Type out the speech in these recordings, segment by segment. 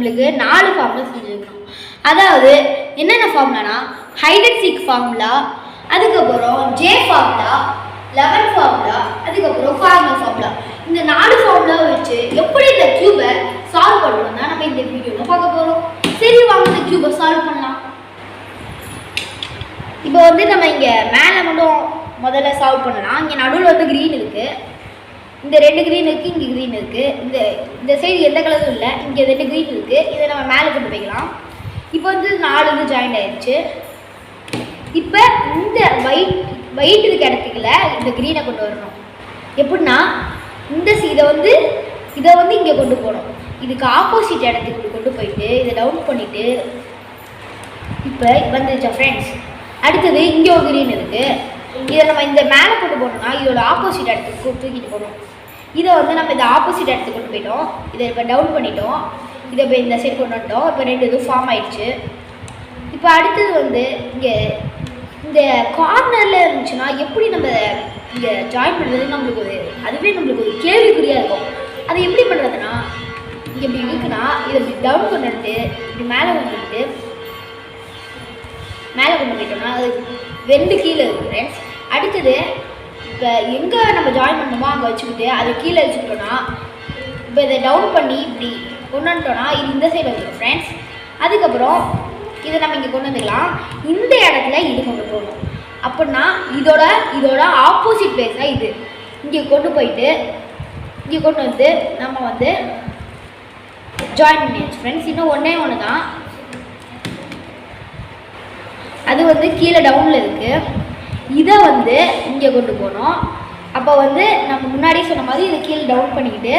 நம்மளுக்கு 4 ஃபார்முலா செஞ்சுக்கணும். அதாவது என்னென்ன ஃபார்முலானா ஹைட் அண்ட் சீக் ஃபார்முலா, அதுக்கப்புறம் ஜே ஃபார்முலா, 11 ஃபார்முலா, அதுக்கப்புறம் ஃபார்முலா ஃபார்முலா. இந்த 4 ஃபார்முலாவை வச்சு எப்படி இந்த கியூபை சால்வ் பண்ணணும்னா நம்ம இந்த வீடியோவில் பார்க்க போகிறோம். சரி வாங்க இந்த கியூபை சால்வ் பண்ணலாம். இப்போ வந்து நம்ம இங்கே மேலே மட்டும் முதல்ல சால்வ் பண்ணலாம். இங்கே நடுவில் வந்து க்ரீன் இருக்குது, இந்த 2 க்ரீன் இருக்குது, இங்கே க்ரீன் இருக்குது, இந்த சைடு எந்த கலரும் இல்லை, இங்கே 2 க்ரீன் இருக்குது. இதை நம்ம மேலே கொண்டு போய்க்கலாம். இப்போ வந்து 4 வந்து ஜாயிண்ட் ஆயிடுச்சு. இப்போ இந்த ஒயிட் இருக்க இடத்துக்குள்ள இந்த க்ரீனை கொண்டு வரணும். எப்படின்னா இதை வந்து இங்கே கொண்டு போகணும். இதுக்கு ஆப்போசிட் இடத்துக்கு கொண்டு போயிட்டு இதை டவுன் பண்ணிவிட்டு இப்போ வந்துருச்சா ஃப்ரெண்ட்ஸ். அடுத்தது இங்கே ஒரு க்ரீன் இருக்குது, இதை நம்ம இந்த மேலே கொண்டு போனோம்னா இதோட ஆப்போசிட் இடத்துக்கு தூக்கிட்டு போகணும். இதை வந்து நம்ம இந்த ஆப்போசிட் இடத்துக்கு கொண்டு போயிட்டோம். இதை இப்போ டவுன் பண்ணிட்டோம், இதை இப்போ இந்த சைடு கொண்டு வந்துட்டோம். இப்போ 2 இதுவும் ஃபார்ம் ஆயிடுச்சு. இப்போ அடுத்தது வந்து இங்கே இந்த கார்னரில் இருந்துச்சுன்னா எப்படி நம்ம இங்கே ஜாயின் பண்ணுறது நம்மளுக்கு ஒரு கேள்விக்குறியாக இருக்கும். அதை எப்படி பண்ணுறதுன்னா இங்கே இப்படி இருக்குன்னா இதை இப்படி டவுன் கொண்டு வந்துட்டு இப்படி மேலே கொண்டு போயிட்டோம்னா அது 2 கீழே இருக்குது ஃப்ரெண்ட்ஸ். அடுத்தது இப்போ எங்கே நம்ம ஜாயின் பண்ணணுமோ அங்கே வச்சுக்கிட்டு அது கீழே வச்சுக்கிட்டோன்னா இப்போ இதை டவுன் பண்ணி இப்படி கொண்டு வந்துட்டோன்னா இது இந்த சைடு வந்துடும் ஃப்ரெண்ட்ஸ். அதுக்கப்புறம் இதை நம்ம இங்கே கொண்டு வந்துக்கலாம். இந்த இடத்துல இது கொண்டு போகணும். அப்படின்னா இதோட ஆப்போசிட் பிளேஸ் தான் இது. இங்கே கொண்டு போயிட்டு இங்கே கொண்டு வந்து நம்ம வந்து ஜாயின் பண்ணியாச்சு ஃப்ரெண்ட்ஸ். இன்னும் ஒன்று தான், அது வந்து கீழே டவுனில் இருக்குது. இதை வந்து இங்கே கொண்டு போகணும். அப்போ வந்து நம்ம முன்னாடி சொன்ன மாதிரி இதை கீழே டவுன் பண்ணிக்கிட்டு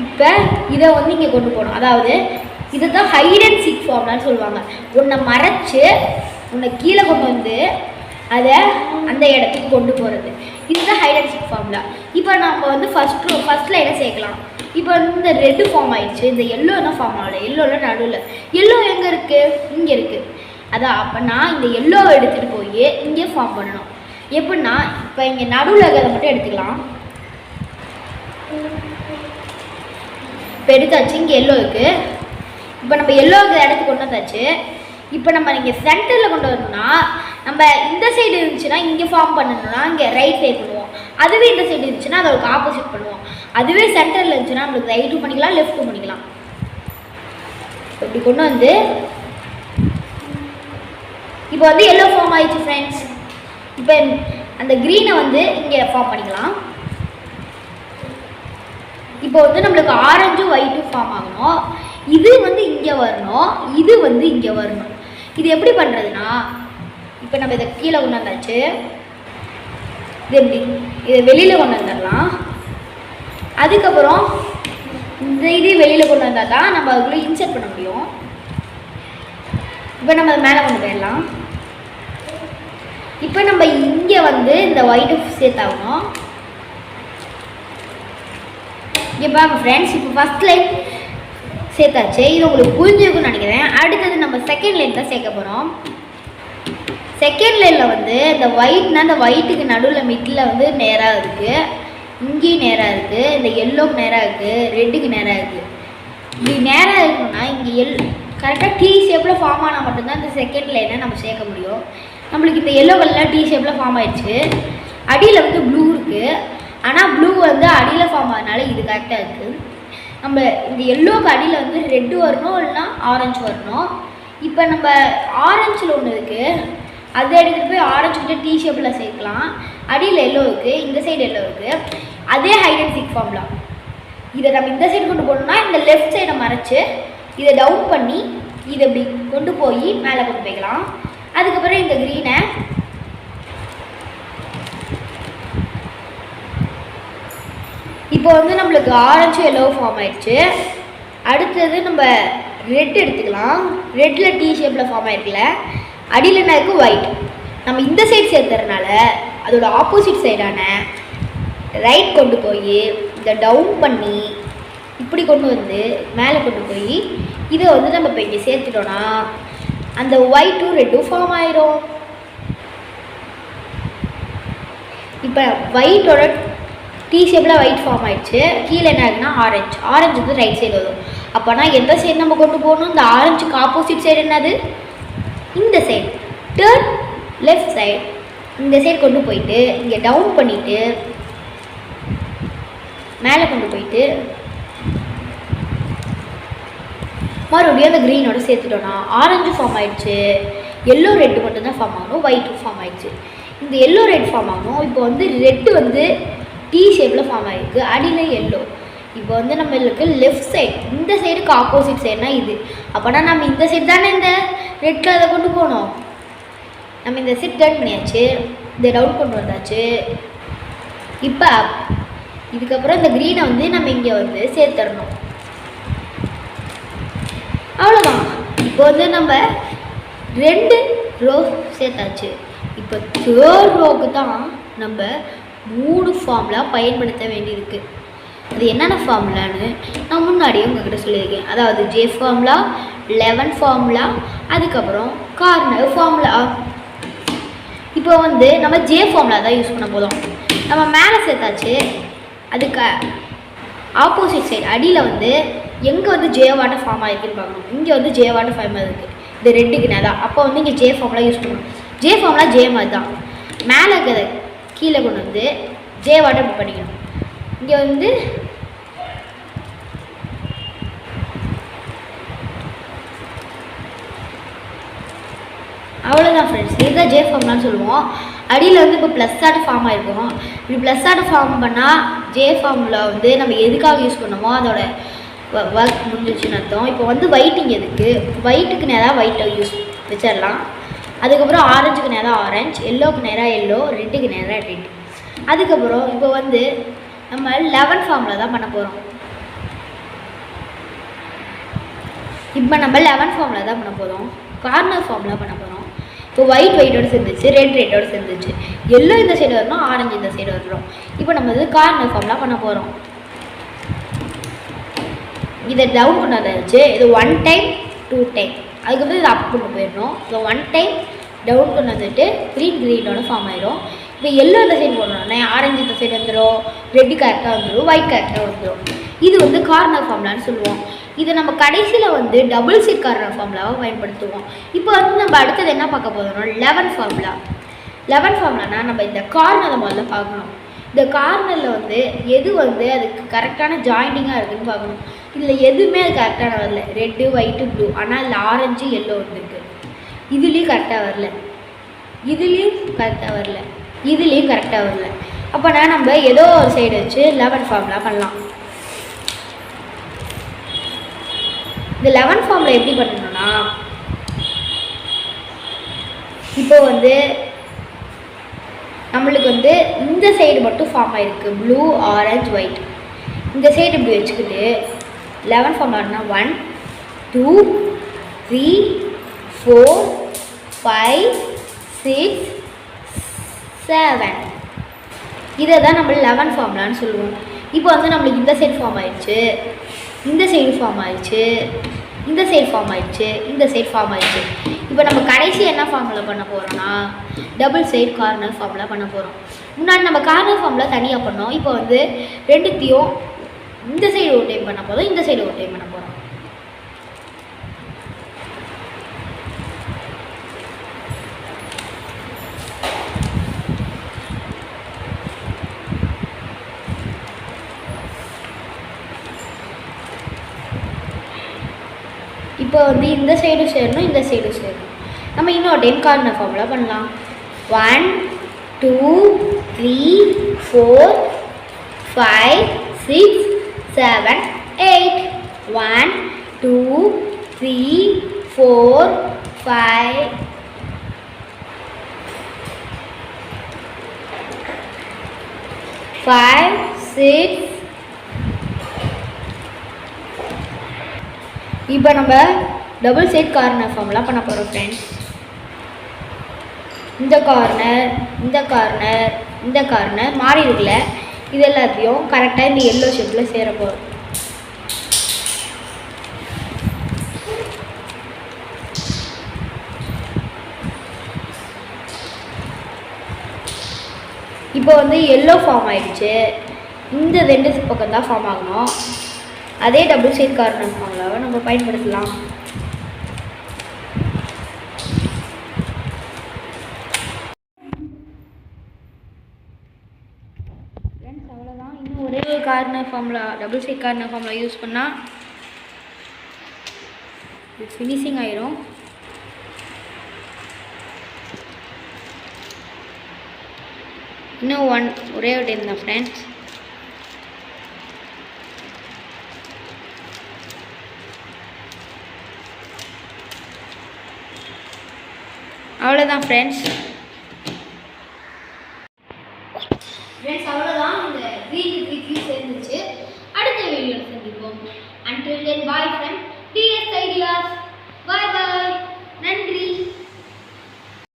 இப்போ இதை வந்து இங்கே கொண்டு போகணும். அதாவது இதை தான் ஹைட் அண்ட் சீக் ஃபார்முலான்னு சொல்லுவாங்க. உன்னை மறைச்சு உன்னை கீழே கொண்டு வந்து அதை அந்த இடத்துக்கு கொண்டு போகிறது, இதுதான் ஹைட் அண்ட் சீக் ஃபார்முலா. இப்போ நம்ம வந்து ஃபஸ்ட் லைனை சேர்க்கலாம். இப்போ வந்து இந்த ரெட்டு ஃபார்ம் ஆயிடுச்சு, இந்த எல்லோ என்ன ஃபார்ம் ஆகலை, எல்லோவில் நடுவில் எல்லோ எங்கே இருக்குது, இங்கே இருக்குது. அதான் அப்போனா இந்த எல்லோவை எடுத்துகிட்டு போய் இங்கே ஃபார்ம் பண்ணணும். எப்படின்னா இப்போ இங்கே நடுவில் இருக்கிறத மட்டும் எடுத்துக்கலாம். இப்போ எடுத்தாச்சு, இங்கே எல்லோ இருக்குது. இப்போ நம்ம எல்லோ இருக்கிற இடத்துக்கு கொண்டு வந்தாச்சு. இப்போ நம்ம இங்கே சென்டரில் கொண்டு வரணும்னா நம்ம இந்த சைடு இருந்துச்சுன்னா இங்கே ஃபார்ம் பண்ணணும்னா இங்கே ரைட் சைடு பண்ணுவோம். அதுவே இந்த சைடு இருந்துச்சுன்னா அதோட ஆப்போசிட் பண்ணுவோம். அதுவே சென்டரில் இருந்துச்சுன்னா நம்மளுக்கு ரைட்டும் பண்ணிக்கலாம், லெஃப்ட்டும் பண்ணிக்கலாம். இப்படி கொண்டு வந்து இப்போ வந்து எல்லோ ஃபார்ம் ஆயிடுச்சு ஃப்ரெண்ட்ஸ். இப்போ அந்த க்ரீனை வந்து இங்கே ஃபார்ம் பண்ணிக்கலாம். இப்போ வந்து நம்மளுக்கு ஆரஞ்சும் ஒயிட்டும் ஃபார்ம் ஆகணும். இது வந்து இங்கே வரணும், இது வந்து இங்கே வரணும். இது எப்படி பண்ணுறதுன்னா இப்போ நம்ம இதை கீழே கொண்டு வந்தாச்சு, இதை வெளியில் கொண்டு வந்துடலாம். அதுக்கப்புறம் இந்த இதே வெளியில் கொண்டு வந்தால் தான் நம்ம அதுக்குள்ளே இன்சர்ட் பண்ண முடியும். இப்போ நம்ம அதை மேலே கொண்டு போயிடலாம். இப்போ நம்ம இங்கே வந்து இந்த ஒயிட்டை சேர்த்தாகணும். இங்கே பாருங்க ஃப்ரெண்ட்ஸ், இப்போ ஃபஸ்ட் லைன் சேர்த்தாச்சு. இது உங்களுக்கு புரிஞ்சிருக்குன்னு நினைக்கிறேன். அடுத்தது நம்ம செகண்ட் லைன் தான் சேர்க்க போகிறோம். செகண்ட் லைனில் வந்து இந்த ஒயிட்னா இந்த ஒயிட்டுக்கு நடுவில் மிட்டில் வந்து நேராக இருக்குது, இங்கேயும் நேராக இருக்குது, இந்த எல்லோக்கு நேராக இருக்குது, ரெட்டுக்கு நேராக இருக்குது. இப்படி நேராக இருக்கணும்னா இங்கே கரெக்டாக டீ ஷேப்பில் ஃபார்ம் ஆனால் மட்டும்தான் இந்த செகண்ட் லைனை நம்ம சேர்க்க முடியும். நம்மளுக்கு இந்த எல்லோ கலரில் டீ ஷேப்பில் ஃபார்ம் ஆயிடுச்சு. அடியில் வந்து ப்ளூ இருக்குது, ஆனால் ப்ளூ வந்து அடியில் ஃபார்ம் ஆகிறதுனால இது கரெக்டாக இருக்குது. நம்ம இந்த எல்லோக்கு அடியில் வந்து ரெட்டு வரணும், இல்லைனா ஆரஞ்சு வரணும். இப்போ நம்ம ஆரஞ்சில் ஒன்று இருக்குது, அதை எடுத்துகிட்டு போய் ஆரஞ்சுக்கிட்ட டீ ஷேப்பில் சேர்க்கலாம். அடியில் எல்லோ இருக்குது, இந்த சைடு எல்லோ இருக்குது. அதே ஹைட் அண்ட் சீக் ஃபார்முலா. இதை நம்ம இந்த சைடு கொண்டு போகணும்னா இந்த லெஃப்ட் சைடை மறைச்சு இதை டவுன் பண்ணி இதை இப்படி கொண்டு போய் மேலே கொண்டு போய்க்கலாம். அதுக்கப்புறம் இந்த க்ரீனை இப்போ வந்து நம்மளுக்கு ஆரஞ்சு எல்லோ ஃபார்ம் ஆயிடுச்சு. அடுத்தது நம்ம ரெட் எடுத்துக்கலாம். ரெட்டில் டீ ஷேப்பில் ஃபார்ம் ஆயிருக்குல்ல, அடியில் என்ன இருக்குது ஒயிட். நம்ம இந்த சைடு சேர்த்துறதுனால அதோட ஆப்போசிட் சைடான ரைட் கொண்டு போய் இதை டவுன் பண்ணி இப்படி கொண்டு வந்து மேலே கொண்டு போய் இதை வந்து நம்ம இப்போ இங்கே சேர்த்துட்டோன்னா அந்த ஒயிட்டும் ரெட்டும் ஃபார்ம் ஆயிரும். இப்போ ஒயிட்டோட டீ ஷேப்பில் ஒயிட் ஃபார்ம் ஆயிடுச்சு. கீழே என்ன ஆகுதுன்னா ஆரஞ்சு. ஆரஞ்சு வந்து ரைட் சைடு வரும். அப்போனா எந்த சைடு நம்ம கொண்டு போகணும்? இந்த ஆரஞ்சுக்கு ஆப்போசிட் சைடு என்னது? இந்த சைடு. Turn left side. இந்த சைடு கொண்டு போயிட்டு இங்கே டவுன் பண்ணிவிட்டு மேலே கொண்டு போயிட்டு மறுபடியும் அந்த க்ரீனோட சேர்த்துட்டோன்னா ஆரஞ்சு ஃபார்ம் ஆயிடுச்சு. எல்லோ ரெட்டு மட்டும்தான் ஃபார்ம் ஆகணும், ஒயிட்டு ஃபார்ம் ஆயிடுச்சு. இந்த எல்லோ ரெட் ஃபார்ம் ஆகணும். இப்போ வந்து ரெட்டு வந்து டீ ஷேப்பில் ஃபார்ம் ஆகிருக்கு, அடியில் எல்லோ. இப்போ வந்து நம்மளுக்கு லெஃப்ட் சைடு, இந்த சைடுக்கு ஆப்போசிட் சைடுனா இது. அப்போனா நம்ம இந்த சைடு தானே இந்த ரெட் கலரை கொண்டு போகணும். நம்ம இந்த சைட் டர்ன் பண்ணியாச்சு, இந்த டவுன் கொண்டு வந்தாச்சு. இப்போ இதுக்கப்புறம் இந்த க்ரீனை வந்து நம்ம இங்கே வந்து சேர்த்துடணும். அவ்வளோதான். இப்போ வந்து நம்ம 2 ரோ சேர்த்தாச்சு. இப்போ 3rd ரோவுக்கு தான் நம்ம 3 ஃபார்முலா பயன்படுத்த வேண்டியிருக்கு. அது என்னென்ன ஃபார்முலான்னு நான் முன்னாடியே உங்ககிட்ட சொல்லியிருக்கேன். அதாவது ஜே ஃபார்முலா, 11 ஃபார்முலா, அதுக்கப்புறம் கார்னர் ஃபார்முலா. இப்போ வந்து நம்ம ஜே ஃபார்முலா தான் யூஸ் பண்ண போதும். நம்ம மேலே சேர்த்தாச்சு, அதுக்கு ஆப்போசிட் சைடு அடியில் வந்து எங்கே வந்து ஜே வாட்டர் ஃபார்ம் ஆகிருக்குன்னு பார்க்கணும். இங்கே வந்து ஜே வாட்டர் ஃபார்ம் ஆகிருக்கு, இந்த ரெட்டுக்கு நேரம். அப்போ வந்து இங்கே ஜே ஃபார்முலா யூஸ் பண்ணணும். ஜே ஃபார்முலா ஜே மாதிரி தான். மேலே இருக்கிறத கீழே கொண்டு வந்து ஜே வாட்டர் புக் பண்ணிக்கணும். இங்கே வந்து அவ்வளோதான் ஃப்ரெண்ட்ஸ். இதுதான் ஜே ஃபார்முலான்னு சொல்லுவோம். அடியில் வந்து இப்போ ப்ளஸ் ஆட் ஃபார்ம் ஆகிருக்கும். இப்படி ப்ளஸ் ஆட் ஃபார்ம் பண்ணால் ஜே ஃபார்முலா வந்து நம்ம எதுக்காக யூஸ் பண்ணோமோ அதோட ஒர்க் முடிஞ்சிச்சுன்னு அர்த்தம். இப்போ வந்து ஒயிட்டிங் எதுக்கு? ஒயிட்டுக்கு நேராக ஒயிட்டை யூஸ் வச்சிடலாம். அதுக்கப்புறம் ஆரஞ்சுக்கு நேராக ஆரஞ்சு, எல்லோவுக்கு நேராக எல்லோ, ரெட்டுக்கு நேராக ரெட். அதுக்கப்புறம் இப்போ வந்து நம்ம 11 ஃபார்முலா தான் பண்ண போகிறோம். இப்போ நம்ம 11 ஃபார்முலா தான் பண்ண போகிறோம். கார்னர் ஃபார்முலா பண்ண போகிறோம். இப்போ ஒயிட் ஒயிட்டோடு சேர்ந்துச்சு, ரெட் ரெட்டோடு சேர்ந்துச்சு, எல்லோ இந்த சைடு வரணும், ஆரஞ்சு இந்த சைடு வரணும். இப்போ நம்ம வந்து கார்னர் ஃபார்முலா பண்ண போகிறோம். இதை டவுன் கொண்டு வந்தாச்சு. இது 1 டைம் 2 டைம், அதுக்கப்புறம் இதை அப் கொண்டு போயிடணும். ஸோ 1 டைம் டவுன் கொண்டு வந்துட்டு க்ரீனோட ஃபார்ம் ஆயிடும். இப்போ எல்லோ இந்த சைடு போடணும்னா ஆரஞ்சு இந்த சைடு வந்துடும், ரெட்டு கரெக்டாக வந்துடும், ஒயிட் கரெக்டாக வந்துடும். இது வந்து கார்னர் ஃபார்முலான்னு சொல்லுவோம். இதை நம்ம கடைசியில் வந்து டபுள் சைட் கார்னர் ஃபார்முலாவை பயன்படுத்துவோம். இப்போ வந்து நம்ம அடுத்தது என்ன பார்க்க போகிறோம்னா 11 ஃபார்முலா. 11 ஃபார்முலானா நம்ம இந்த கார்னரை முதல்ல பார்க்கணும். இந்த கார்னரில் வந்து எது வந்து அதுக்கு கரெக்டான ஜாயிண்டிங்காக இருக்குதுன்னு பார்க்கணும். இதில் எதுவுமே அது கரெக்டான வரல. ரெட்டு ஒயிட்டு ப்ளூ, ஆனால் இதில் ஆரஞ்சு எல்லோ வந்துருக்கு. இதுலேயும் கரெக்டாக வரல, இதுலேயும் கரெக்டாக வரல, இதுலேயும் கரெக்டாக வரல. அப்போனா நம்ம ஏதோ ஒரு சைடு வச்சு 11 ஃபார்முலா பண்ணலாம். இந்த 11 ஃபார்முலா எப்படி பண்ணணும்னா இப்போ வந்து நம்மளுக்கு வந்து இந்த சைடு மட்டும் ஃபார்ம் ஆகிருக்கு, ப்ளூ ஆரஞ்சு ஒயிட். இந்த சைடு இப்படி வச்சுக்கிட்டு 11 ஃபார்முலானா 1 2 3 4 5 6 7. இதை தான் நம்ம 11 ஃபார்முலான்னு சொல்லுவோம். இப்போ வந்து நம்மளுக்கு இந்த சைடு ஃபார்ம் ஆயிடுச்சு, இந்த சைடு ஃபார்ம் ஆயிடுச்சு, இந்த சைடு ஃபார்ம் ஆயிடுச்சு, இந்த சைடு ஃபார்ம் ஆயிடுச்சு. இப்போ நம்ம கடைசி என்ன ஃபார்முலா பண்ண போகிறோம்னா டபுள் சைடு கார்னர் ஃபார்முலா பண்ண போகிறோம். முன்னாடி நம்ம கார்னர் ஃபார்முலா தனியாக பண்ணோம். இப்போ வந்து ரெண்டுத்தையும் இந்த சைடு ஒரு டைம் பண்ண போதும், இந்த சைடு ஒரு டைம் பண்ண போகிறோம். இப்போ வந்து இந்த சைடு சேரணும், இந்த சைடு சேரணும். நம்ம இன்னொரு டைம் கார்னர் ஃபார்முலா பண்ணலாம். 1 2 3 4 5 6 7 8. 1 2 3 4 5 5 6. இப்போ நம்ம டபுள் சைட் கார்னர் ஃபார்முலா பண்ண போகிறோம் ஃப்ரெண்ட்ஸ். இந்த கார்னர் இந்த கார்னர் இந்த கார்னர் மாறி இருக்குல்ல, இது எல்லாத்தையும் கரெக்டாக இந்த எல்லோ ஷேப்பில் சேர போகிறோம். இப்போ வந்து எல்லோ ஃபார்ம் ஆயிடுச்சு. இந்த ரெண்டு பக்கம் தான் ஃபார்ம் ஆகணும். அதே டபுள் சைட் கார்னர் ஃபார்முலாவை நம்ம பயன்படுத்தலாம். ஃப்ரெண்ட்ஸ் அவ்வளோதான். இன்னும் ஒரே ஒரு corner formula, double side corner formula use பண்ணால் இது ஃபினிஷிங் ஆயிரும். இன்னும் ஒரே ஒரு டைம் தான் ஃப்ரெண்ட்ஸ். அவ்வளோதான் ஃப்ரெண்ட்ஸ். அவ்வளோதான். இந்த 3 சேர்ந்துச்சு. அடுத்த வீடியோவில் சந்திப்போம். Until then, bye from DS Ideas. Bye bye.